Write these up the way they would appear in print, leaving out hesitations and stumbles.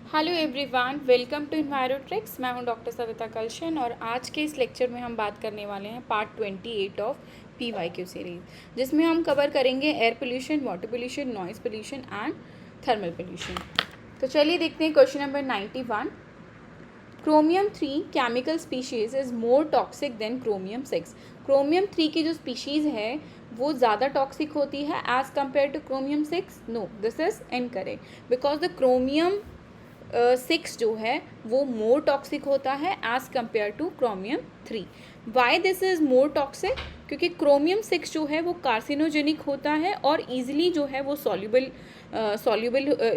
Hello everyone, welcome to Envirotrix. मैं हूं doctor Savita कलशन और आज के इस लेक्चर में हम बात करने वाले हैं पार्ट 28 ऑफ PYQ सीरीज, जिसमें हम कवर करेंगे air pollution, water pollution, noise pollution and thermal pollution. तो चलिए देखते हैं question number 91। Chromium 3 chemical species is more toxic than chromium 6। Chromium 3 की जो स्पीशीज़ है वो ज़्यादा टॉक्सिक होती है as compare to chromium 6। No, this is incorrect because the chromium 6 जो है वो मोर टॉक्सिक होता है as compare to chromium 3। Why this is more toxic? क्योंकि क्रोमियम 6 जो है वो कार्सिनोजेनिक होता है और ईजिली जो है वो soluble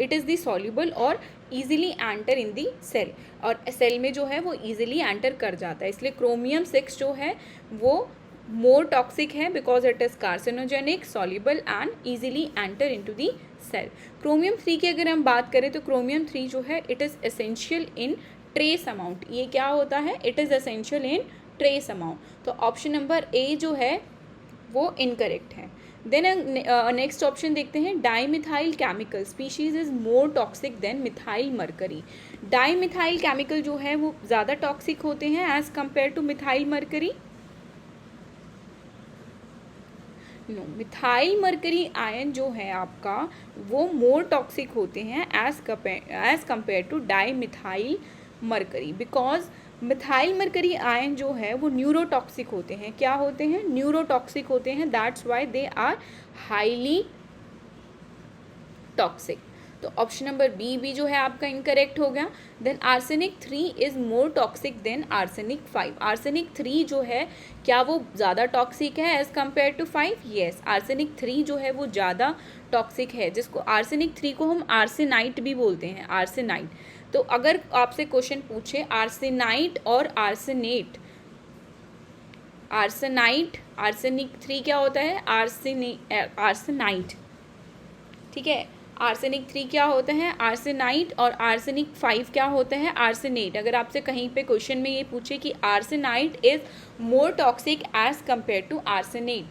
it is the soluble और easily enter in the cell, और सेल में जो है वो ईजिली एंटर कर जाता है। इसलिए क्रोमियम 6 जो है वो मोर टॉक्सिक है because it is carcinogenic, soluble and easily enter into the cell. Chromium 3 की अगर हम बात करें तो क्रोमियम 3 जो है it is essential in trace amount. ये क्या होता है? It is essential in trace amount. तो ऑप्शन नंबर ए जो है वो इनकरेक्ट है। देन नेक्स्ट ऑप्शन देखते हैं, dimethyl chemical species is more toxic than methyl mercury. Dimethyl chemical जो है वो ज़्यादा टॉक्सिक होते हैं as compare to methyl mercury. No, methyl mercury ion जो है आपका वो मोर टॉक्सिक होते हैं as compare to dimethyl mercury, because methyl mercury ion जो है वो न्यूरोटॉक्सिक होते हैं। क्या होते हैं? न्यूरोटॉक्सिक होते हैं। That's why they are highly toxic. तो ऑप्शन नंबर बी भी जो है आपका इनकरेक्ट हो गया। Then arsenic 3 is more toxic than arsenic 5। Arsenic 3 जो है क्या वो ज़्यादा टॉक्सिक है as compare to 5? Yes, arsenic 3 जो है वो ज़्यादा टॉक्सिक है, जिसको आर्सेनिक 3 को हम आर्सेनाइट भी बोलते हैं, आर्सेनाइट। तो अगर आपसे क्वेश्चन पूछे आर्सेनाइट और आर्सेनेट, आर्सेनिक 3 क्या होता है? आर्सेनाइट, ठीक है। आर्सेनिक 3 क्या होता है? आर्सेनाइट। और आर्सेनिक 5 क्या होता है? आर्सेनेट। अगर आपसे कहीं पे क्वेश्चन में ये पूछे कि arsenite is more toxic as compare to arsenate,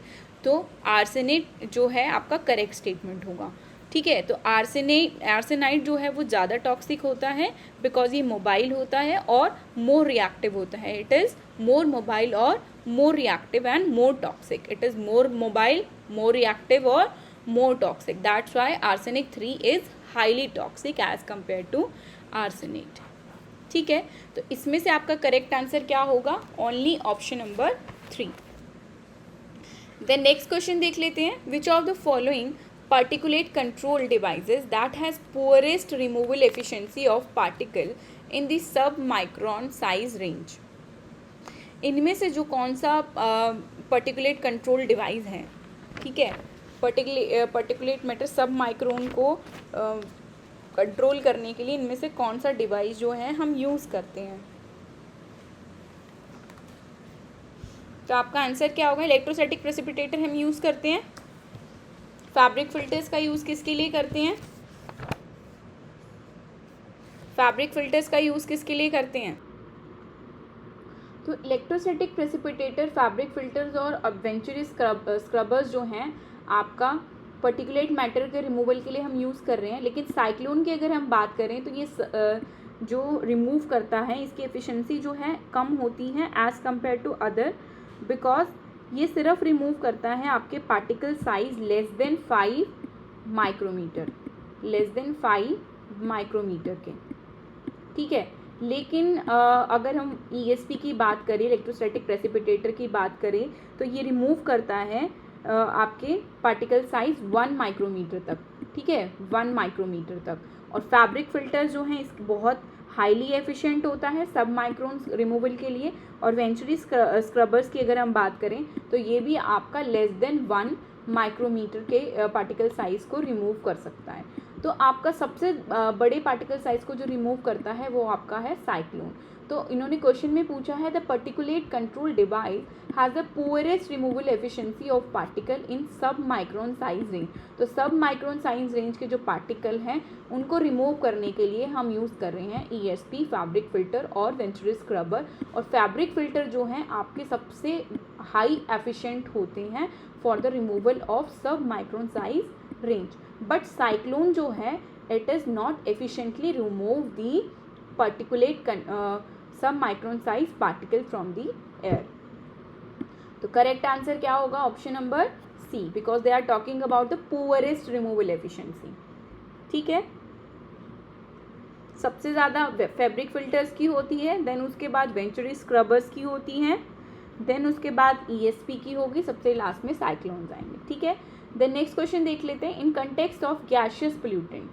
तो आर्सेनेट जो है आपका करेक्ट स्टेटमेंट होगा, ठीक है। तो आर्सेनाइट जो है वो ज़्यादा टॉक्सिक होता है बिकॉज ये मोबाइल होता है और मोर रिएक्टिव होता है। इट इज़ मोर मोबाइल और more reactive and more toxic. It is more mobile, more reactive और more toxic. That's why arsenic 3 is highly toxic as compared to arsenate. ठीक है, तो इसमें से आपका करेक्ट आंसर क्या होगा? Only option number 3। Then next question देख लेते हैं, which of the following particulate control devices that has poorest removal efficiency of particle in the sub-micron size range? इनमें से जो कौन सा particulate control device है, ठीक है, पर्टिकुलेट मैटर सब माइक्रोन को कंट्रोल करने के लिए इनमें से कौन सा डिवाइस जो है हम यूज़ करते हैं? तो आपका आंसर क्या होगा? इलेक्ट्रोस्टैटिक प्रेसिपिटेटर हम यूज़ करते हैं। फैब्रिक फिल्टर्स का यूज़ किसके लिए करते हैं? फैब्रिक फिल्टर्स का यूज़ किसके लिए करते हैं? तो इलेक्ट्रोस्टैटिक प्रेसिपिटेटर, फैब्रिक फिल्टर्स और वेंचुरी स्क्रबर्स जो हैं आपका पर्टिकुलेट मैटर के रिमूवल के लिए हम यूज़ कर रहे हैं। लेकिन साइक्लोन की अगर हम बात करें तो ये जो रिमूव करता है इसकी एफिशिएंसी जो है कम होती है as compare to other, because ये सिर्फ रिमूव करता है आपके particle size less than 5 micrometer, less than 5 micrometer के, ठीक है। लेकिन अगर हम ESP की बात करें, इलेक्ट्रोस्टैटिक प्रेसिपिटेटर की बात करें, तो ये रिमूव करता है आपके पार्टिकल साइज 1 माइक्रोमीटर तक, ठीक है, 1 माइक्रोमीटर तक। और फैब्रिक फिल्टर जो हैं इस बहुत हाईली एफिशिएंट होता है सब माइक्रोन रिमूवल के लिए। और वेंचुरी स्क्रबर्स की अगर हम बात करें तो ये भी आपका लेस देन 1 माइक्रोमीटर के पार्टिकल साइज को रिमूव कर सकता है। तो आपका सबसे बड़े पार्टिकल साइज को जो रिमूव करता है वो आपका है साइक्लोन। तो इन्होंने क्वेश्चन में पूछा है the particulate control device has the poorest removal efficiency of particle in सब माइक्रोन साइज रेंज। तो सब माइक्रोन साइज रेंज के जो पार्टिकल हैं उनको रिमूव करने के लिए हम यूज़ कर रहे हैं ESP, फैब्रिक फिल्टर और वेंचुरी स्क्रबर। और फैब्रिक फिल्टर जो हैं आपके सबसे हाई एफिशिएंट होते हैं फॉर द रिमूवल ऑफ सब micron size range. But cyclone जो है it is not efficiently remove the particulate some micron size particle from the air. तो करेक्ट आंसर क्या होगा? Option number C, because they are talking about the poorest removal efficiency. ठीक है, सबसे ज़्यादा fabric filters की होती है, देन उसके बाद वेंचुरी स्क्रबर्स की होती हैं, देन उसके बाद ESP की होगी, सबसे लास्ट में साइक्लोन्स आएंगे. ठीक है, देन नेक्स्ट क्वेश्चन देख लेते हैं. In context of gaseous pollutant,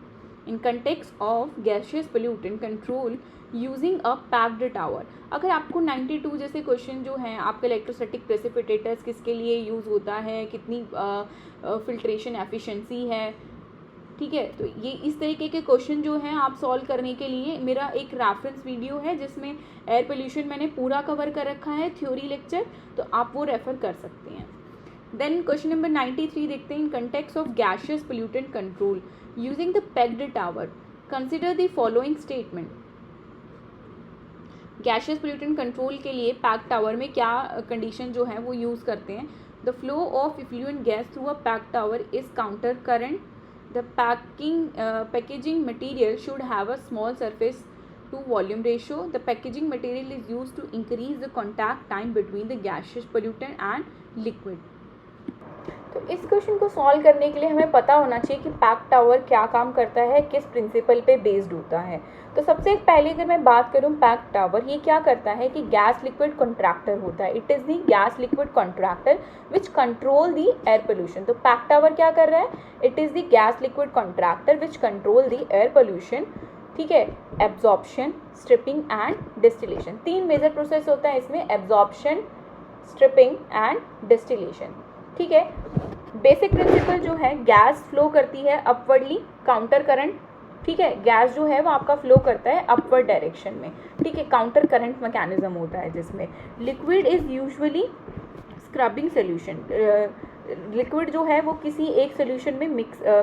in context of gaseous pollutant control using a packed tower. अगर आपको 92 जैसे क्वेश्चन जो हैं आपके इलेक्ट्रोस्टैटिक प्रेसिपिटेटर्स किसके लिए यूज़ होता है, कितनी फिल्ट्रेशन एफिशिएंसी है, ठीक है, तो ये इस तरीके के क्वेश्चन जो हैं आप सॉल्व करने के लिए मेरा एक रेफरेंस वीडियो है जिसमें एयर पोल्यूशन मैंने पूरा कवर कर रखा है, थ्योरी लेक्चर, तो आप वो रेफर कर सकते हैं. देन क्वेश्चन नंबर 93 देखते हैं. In context of gaseous pollutant control using the packed tower consider the following statement. Gaseous pollutant control के लिए पैक्ड टावर में क्या कंडीशन जो है वो यूज़ करते हैं. The flow of effluent gas through a packed tower is counter current. The packaging material should have a small surface to volume ratio. The packaging material is used to increase the contact time between the gaseous pollutant and liquid. तो इस question को solve करने के लिए हमें पता होना चाहिए कि पैक्ड टावर क्या काम करता है, किस प्रिंसिपल पे बेस्ड होता है. तो सबसे पहले अगर मैं बात करूं पैक्ड टावर, ये क्या करता है कि गैस लिक्विड कॉन्ट्रैक्टर होता है. It is the gas liquid contractor which control the air pollution. तो पैक्ड टावर क्या कर रहा है? It is the gas liquid contractor which control the air pollution. ठीक है, absorption, stripping and distillation. 3 major process होता है इसमें, एब्जॉर्प्शन, स्ट्रिपिंग एंड डिस्टिलेशन. ठीक है, बेसिक प्रिंसिपल जो है, गैस फ्लो करती है अपवर्डली, काउंटर करंट. ठीक है, गैस जो है वो आपका फ्लो करता है अपवर्ड डायरेक्शन में. ठीक है, काउंटर करंट मैकेनिज्म होता है जिसमें liquid is usually scrubbing solution. Liquid जो है वो किसी एक सोल्यूशन में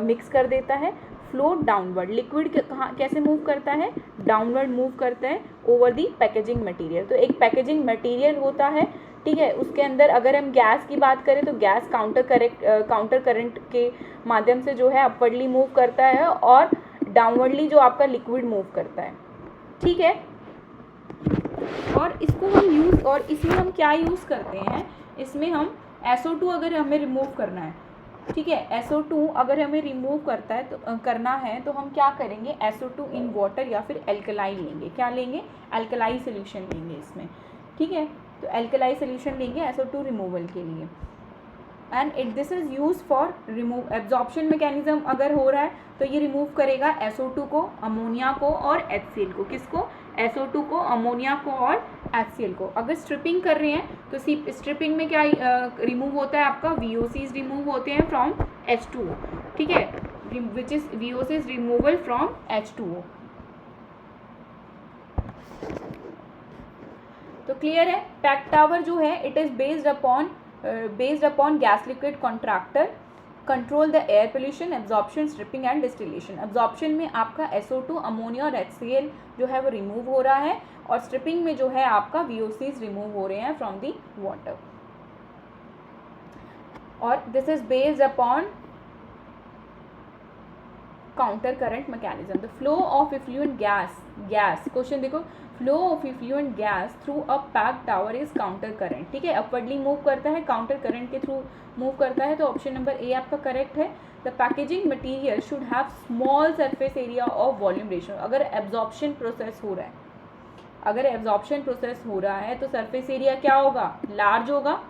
मिक्स कर देता है. फ्लो डाउनवर्ड, लिक्विड कहाँ कैसे मूव करता है? डाउनवर्ड मूव करता है ओवर दी पैकेजिंग मटेरियल. तो एक पैकेजिंग मटेरियल होता है, ठीक है, उसके अंदर अगर हम गैस की बात करें तो गैस काउंटर करंट के माध्यम से जो है अपवर्डली मूव करता है और डाउनवर्डली जो आपका लिक्विड मूव करता है. ठीक है, और इसको इसमें हम क्या यूज़ करते हैं, इसमें हम SO2 अगर हमें रिमूव करना है, ठीक है, SO2 अगर हमें रिमूव करना है तो हम क्या करेंगे, SO2 इन वाटर या फिर एल्कलाई लेंगे. क्या लेंगे? एल्कलाई सोल्यूशन लेंगे इसमें. ठीक है, तो एल्कलाई सोल्यूशन लेंगे SO2 रिमूवल के लिए. And this is use for remove absorption mechanism. अगर हो रहा है तो ये रिमूव करेगा SO2 को, अमोनिया को और HCl को. किसको? SO2 को, अमोनिया को और HCl को. अगर स्ट्रिपिंग कर रहे हैं तो स्ट्रिपिंग में क्या रिमूव होता है आपका? VOCs रिमूव होते हैं फ्रॉम H2O. ठीक है, which is VOCs removal from H2O. तो क्लियर है, पैक्ड टावर जो है it is based upon gas liquid contractor control the air pollution, absorption, stripping and distillation. Absorption में आपका SO2, अमोनिया और HCl जो है वो रिमूव हो रहा है और स्ट्रिपिंग में जो है आपका VOCs रिमूव हो रहे हैं फ्रॉम दी वाटर. और this is based upon counter current mechanism. The flow of effluent gas question देखो, flow of effluent gas through a packed tower is counter current. ठीक है, अपवर्डली मूव करता है, counter current के through move करता है. तो ऑप्शन नंबर ए आपका करेक्ट है. The packaging material should have small surface area of volume ratio. अगर एब्जॉर्प्शन प्रोसेस हो रहा है तो सरफेस एरिया क्या होगा? लार्ज होगा,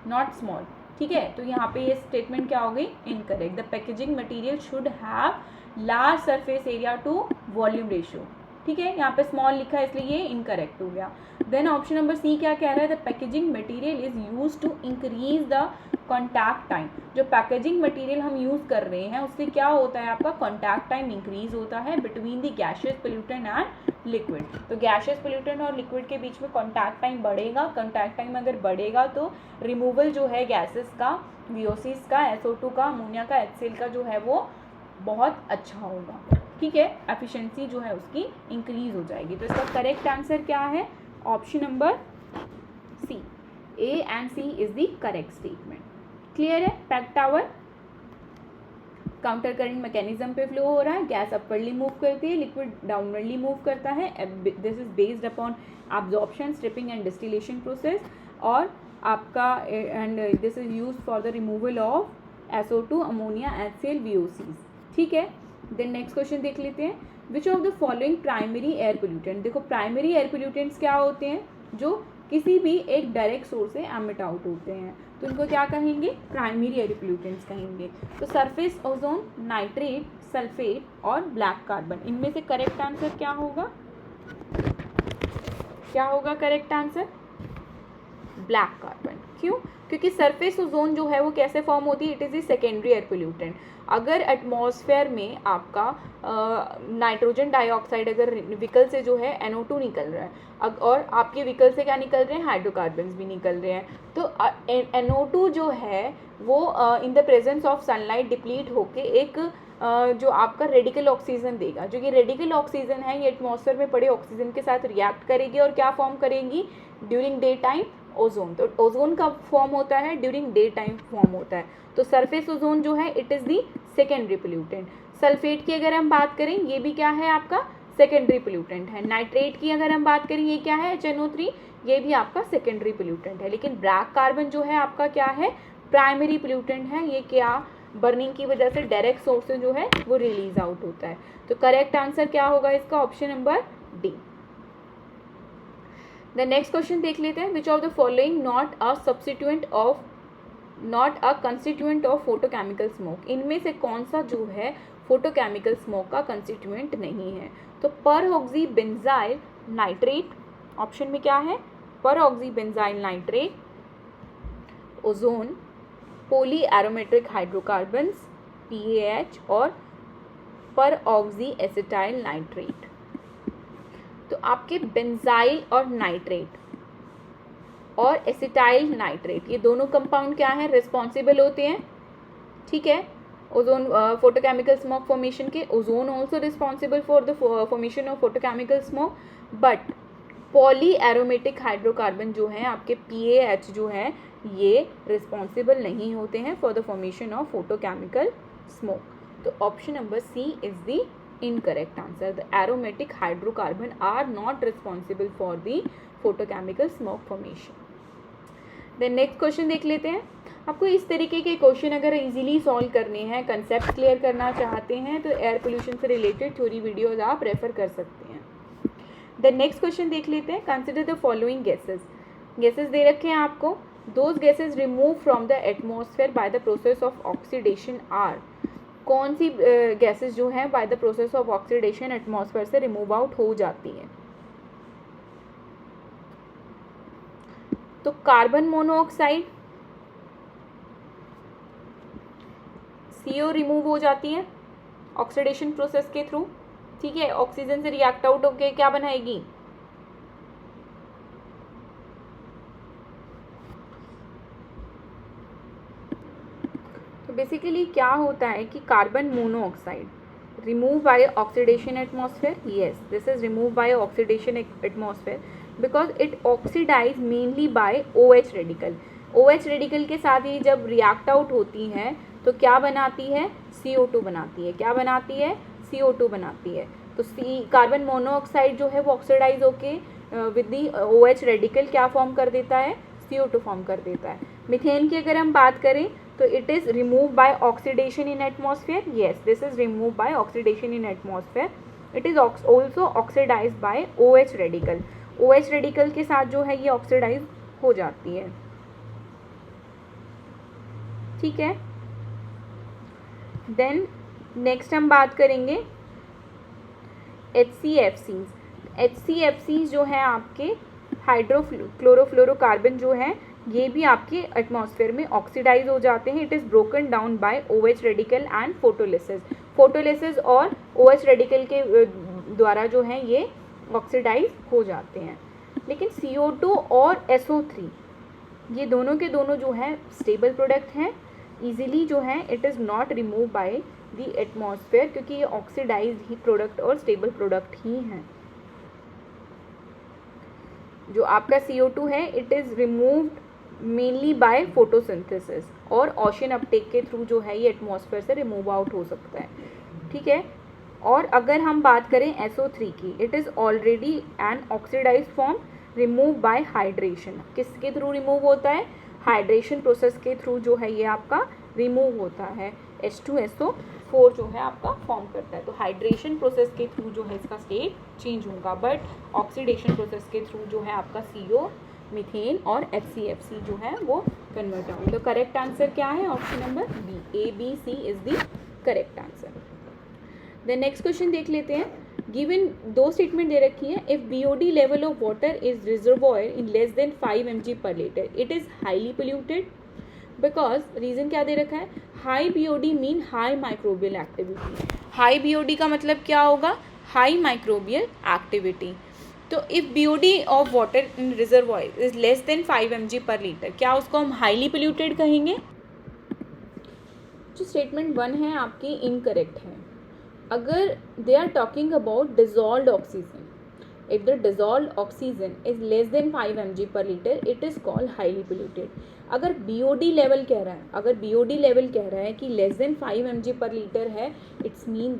नॉट स्मॉल. ठीक है, तो यहाँ पे ये स्टेटमेंट क्या हो गई? Incorrect. The packaging material should have large surface area to volume ratio. ठीक है, यहाँ पे स्मॉल लिखा है इसलिए ये इनकरेक्ट हो गया. देन ऑप्शन नंबर सी क्या कह रहा है? The packaging material is use to increase the contact time. जो पैकेजिंग मटेरियल हम यूज़ कर रहे हैं उससे क्या होता है आपका? कॉन्टैक्ट टाइम इंक्रीज होता है between the gaseous pollutant and liquid. तो गैसियस पोल्यूटेंट और लिक्विड के बीच में कॉन्टैक्ट टाइम बढ़ेगा. कॉन्टैक्ट टाइम अगर बढ़ेगा तो रिमूवल जो है गैसेस का, VOCs का, SO2 का, अमोनिया का, HCl का जो है वो बहुत अच्छा होगा. ठीक है, एफिशिएंसी जो है उसकी इंक्रीज हो जाएगी. तो इसका करेक्ट आंसर क्या है? Option number C. A and C is the correct statement. Clear है? Packed tower. Counter current mechanism पे फ्लो हो रहा है, गैस अपवर्डली मूव करती है, लिक्विड डाउनवर्डली मूव करता है। This is based upon absorption, stripping and distillation process, और आपका and this is use for the removal of SO2, ammonia, HCl, VOCs। ठीक है, देन नेक्स्ट क्वेश्चन देख लेते हैं, which of the following primary air pollutant. देखो primary air pollutants क्या होते हैं, जो किसी भी एक डायरेक्ट सोर्स से एमिट आउट होते हैं, तो इनको क्या कहेंगे, प्राइमरी एयर पोल्यूटेंट्स कहेंगे। तो सरफेस ओजोन, नाइट्रेट, सल्फेट और ब्लैक कार्बन, इनमें से करेक्ट आंसर क्या होगा, क्या होगा करेक्ट आंसर, ब्लैक कार्बन। क्यों, क्योंकि सरफेस ओजोन जो है वो कैसे फॉर्म होती है, it is a secondary air pollutant. अगर एटमॉस्फेयर में आपका नाइट्रोजन डाइऑक्साइड अगर व्हीकल से जो है NO2 निकल रहा है, और आपके व्हीकल से क्या निकल रहे हैं, हाइड्रोकार्बन्स भी निकल रहे हैं, तो NO2 जो है वो in the presence of sunlight deplete होके एक जो आपका रेडिकल ऑक्सीजन देगा, जो कि रेडिकल ऑक्सीजन है ये एटमॉस्फेयर में पड़े ऑक्सीजन के साथ रिएक्ट करेगी और क्या फॉर्म करेंगी, ड्यूरिंग डे टाइम ओजोन। तो ओजोन कब फॉर्म होता है, ड्यूरिंग डे टाइम फॉर्म होता है। तो सरफेस ओजोन जो है it is the secondary pollutant. Sulphate की अगर हम बात करें, ये भी क्या है आपका सेकेंडरी पोल्यूटेंट है। नाइट्रेट की अगर हम बात करें, ये क्या है, HNO3, ये भी आपका सेकेंडरी पोल्यूटेंट है। लेकिन ब्लैक कार्बन जो है आपका क्या है, प्राइमरी पोल्यूटेंट है। ये क्या, बर्निंग की वजह से डायरेक्ट सोर्स से जो है वो रिलीज आउट होता है। तो करेक्ट आंसर क्या होगा इसका, option number D. The next question देख लेते हैं, which of the following not a substituent of, not a constituent of photochemical smoke. इनमें से कौन सा जो है फोटोकेमिकल स्मोक का कंस्टिट्यूएंट नहीं है। तो परऑक्सी बेंजाइल नाइट्रेट, ऑप्शन में क्या है, परऑक्सी benzyl nitrate, ozone, poly aromatic hydrocarbons PAH, और परऑक्सी एसिटाइल नाइट्रेट। तो आपके बेंजाइल और नाइट्रेट और एसिटाइल नाइट्रेट, ये दोनों कंपाउंड क्या है, रिस्पॉन्सिबल होते हैं, ठीक है, ओजोन फोटोकेमिकल स्मोक फॉर्मेशन के। Ozone also responsible for the formation of photochemical smoke, but poly aromatic hydrocarbon जो है आपके PAH जो है, ये रिस्पॉन्सिबल नहीं होते हैं for the formation of photochemical smog. तो option number C is the incorrect answer. The aromatic hydrocarbon are not responsible for the photochemical smog formation. Then next question देख लेते हैं। आपको इस तरीके के क्वेश्चन अगर इजीली सॉल्व करने हैं, कंसेप्ट क्लियर करना चाहते हैं, तो एयर पोल्यूशन से रिलेटेड थ्योरी वीडियोज आप रेफर कर सकते हैं। देन नेक्स्ट क्वेश्चन देख लेते हैं, consider the following gases. Gases दे रखे हैं आपको, those gases remove from the atmosphere by the process of oxidation are. कौन सी गैसेस जो हैं by the process of oxidation atmosphere से रिमूव आउट हो जाती हैं। तो कार्बन मोनोऑक्साइड, CO रिमूव हो जाती है ऑक्सीडेशन प्रोसेस के थ्रू, ठीक है, ऑक्सीजन से रिएक्ट आउट होके क्या बनाएगी, तो बेसिकली क्या होता है कि carbon monoxide remove by oxidation atmosphere, yes this is remove by oxidation atmosphere because it oxidize mainly by OH radical. OH radical के साथ ही जब रिएक्ट आउट होती है तो क्या बनाती है, CO2 बनाती है। क्या बनाती है, CO2 बनाती है। तो कार्बन मोनोऑक्साइड जो है वो ऑक्सीडाइज होके विद दी OH रेडिकल क्या फॉर्म कर देता है, CO2 फॉर्म कर देता है। मीथेन की अगर हम बात करें तो it is remove by oxidation in atmosphere, yes this is remove by oxidation in atmosphere. It is also oxidize by OH radical. OH radical के साथ जो है ये ऑक्सीडाइज हो जाती है, ठीक है। देन नेक्स्ट हम बात करेंगे HCFCs। HCFCs जो है आपके हाइड्रोक्लोरोफ्लोरोकार्बन जो है, ये भी आपके एटमॉस्फेयर में ऑक्सीडाइज हो जाते हैं। It is broken down by OH radical and photolysis. Photolysis और OH रेडिकल के द्वारा जो है ये ऑक्सीडाइज हो जाते हैं। लेकिन CO2 और SO3 ये दोनों के दोनों जो है स्टेबल प्रोडक्ट हैं, इजीली जो है it is not remove by the atmosphere, क्योंकि ये ऑक्सीडाइज ही प्रोडक्ट और स्टेबल प्रोडक्ट ही हैं। जो आपका CO2 है it is removed mainly by photosynthesis, और ओशन अपटेक के थ्रू जो है ये एटमॉस्फेयर से रिमूव आउट हो सकता है, ठीक है। और अगर हम बात करें SO3 की, it is already an oxidize form remove by hydration. किसके थ्रू रिमूव होता है? हाइड्रेशन प्रोसेस के थ्रू जो है ये आपका रिमूव होता है, H2SO4 जो है आपका फॉर्म करता है। तो हाइड्रेशन प्रोसेस के थ्रू जो है इसका स्टेट चेंज होगा, बट ऑक्सीडेशन प्रोसेस के थ्रू जो है आपका CO, मीथेन और HCFC जो है वो कन्वर्ट होगा। तो करेक्ट आंसर क्या है? Option number B, ABC is the correct answer. Then next question देख लेते हैं। गिवन दो स्टेटमेंट दे रखी है, if BOD level of water is reservoir in less than 5 mg पर litre it is highly polluted, because reason क्या दे रखा है? High BOD mean high microbial activity. High BOD का मतलब क्या होगा? High microbial activity. तो if BOD of water in reservoir is less than 5 mg पर लीटर, क्या उसको हम हाईली पोल्यूटेड कहेंगे? जो स्टेटमेंट 1 है आपकी इनकरेक्ट है। अगर they are talking about dissolved oxygen, if the dissolved oxygen is less than 5 mg पर litre it is called highly polluted. अगर BOD लेवल कह रहा है, अगर BOD लेवल कह रहा है कि लेस देन 5 mg पर लीटर है, it's mean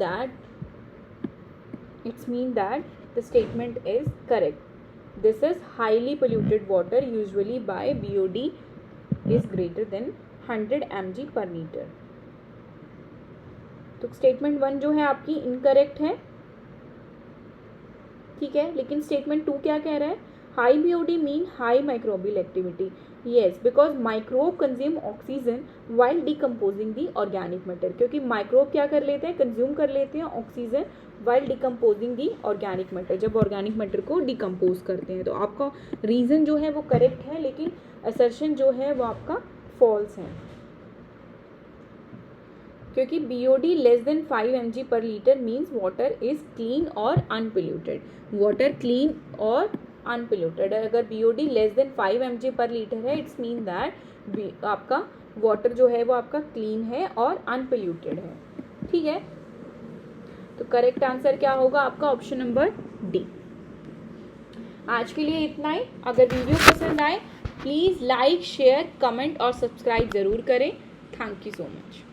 that the statement is correct. This is highly polluted water usually by BOD is greater than 100 mg per liter. तो स्टेटमेंट 1 जो है आपकी इनकरेक्ट है, ठीक है। लेकिन स्टेटमेंट 2 क्या कह रहा है? High BOD mean high microbial activity. Yes, because microbe consume oxygen while decomposing the organic matter, क्योंकि माइक्रोब क्या कर लेते हैं? कंज्यूम कर लेते हैं ऑक्सीजन वाइल डिकम्पोजिंग दी ऑर्गेनिक मैटर, जब ऑर्गेनिक मैटर को डिकम्पोज करते हैं। तो आपका रीजन जो है वो करेक्ट है, लेकिन असर्शन जो है वो आपका फॉल्स है, क्योंकि BOD लेस देन 5 mg पर litre means water is clean और अनपोल्यूटेड। वाटर क्लीन और अनपोल्यूटेड है। अगर BOD लेस देन 5 mg पर लीटर है, इट्स मीन दैट आपका वाटर जो है वो आपका क्लीन है और अनपोल्यूटेड है, ठीक है। तो करेक्ट आंसर क्या होगा आपका? Option number D. आज के लिए इतना ही। अगर वीडियो पसंद आए प्लीज़ लाइक, शेयर, कमेंट और सब्सक्राइब ज़रूर करें। Thank you so much.